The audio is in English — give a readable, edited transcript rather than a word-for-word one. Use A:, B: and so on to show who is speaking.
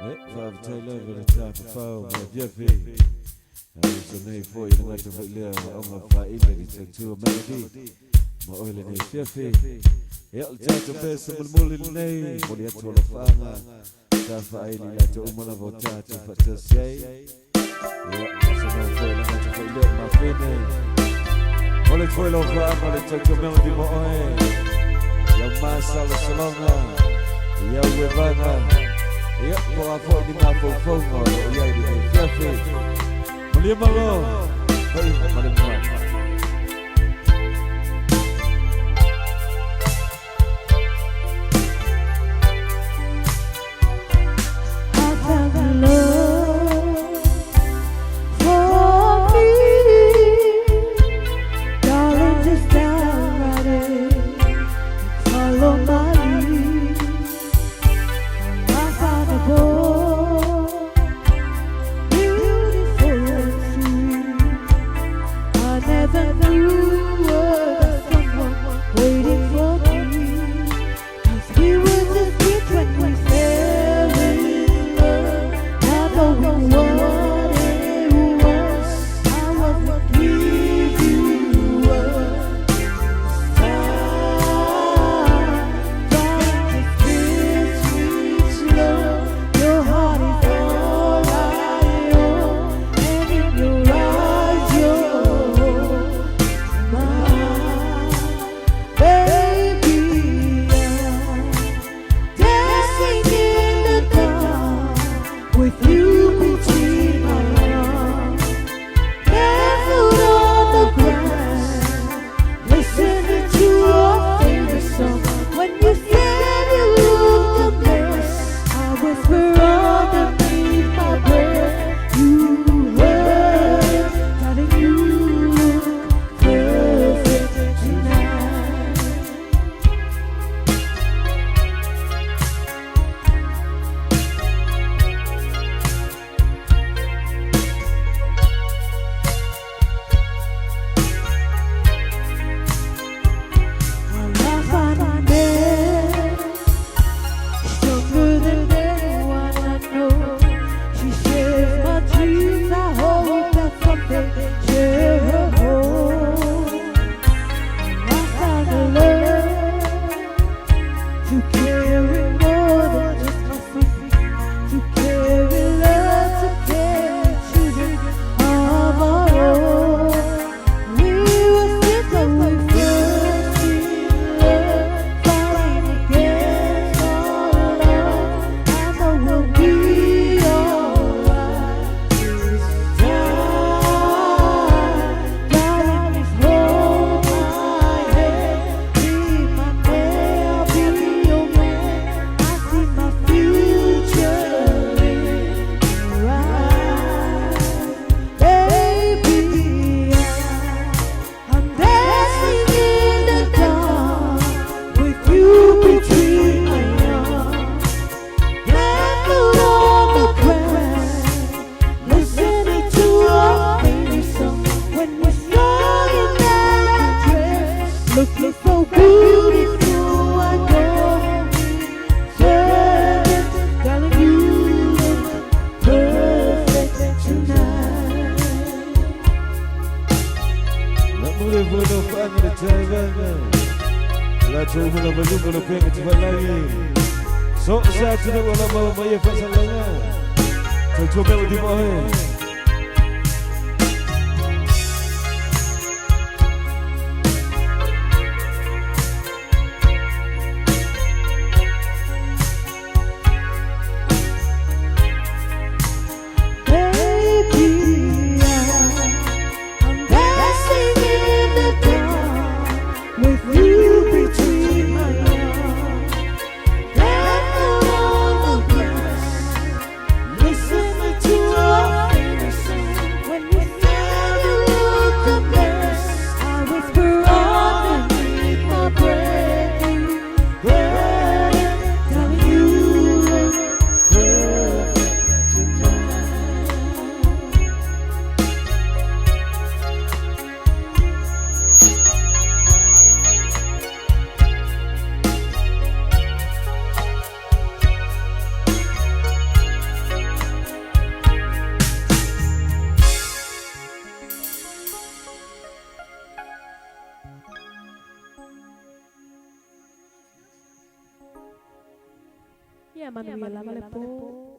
A: Five Taylor with the type of phone, Jeffy. I was a name for you, like the Victor, on my fight, take to a melody. My oil in his Jeffy. I'll take the best of the mullet name. What you told a farmer. Tafa Aili, like the Umala Votata, but to say. Yeah, so no foil, I'm going to look my feeling. Well, it's well over, I'm going to take the melody, my oil. Young man, Salah Salonga. Young Wivana. Yep, for I thought you might have phone call. Yeah, you did. Perfect. William Malone. Hey, Madam. So sad to know what I'm going to melody for him.
B: Listen to Manuela vale po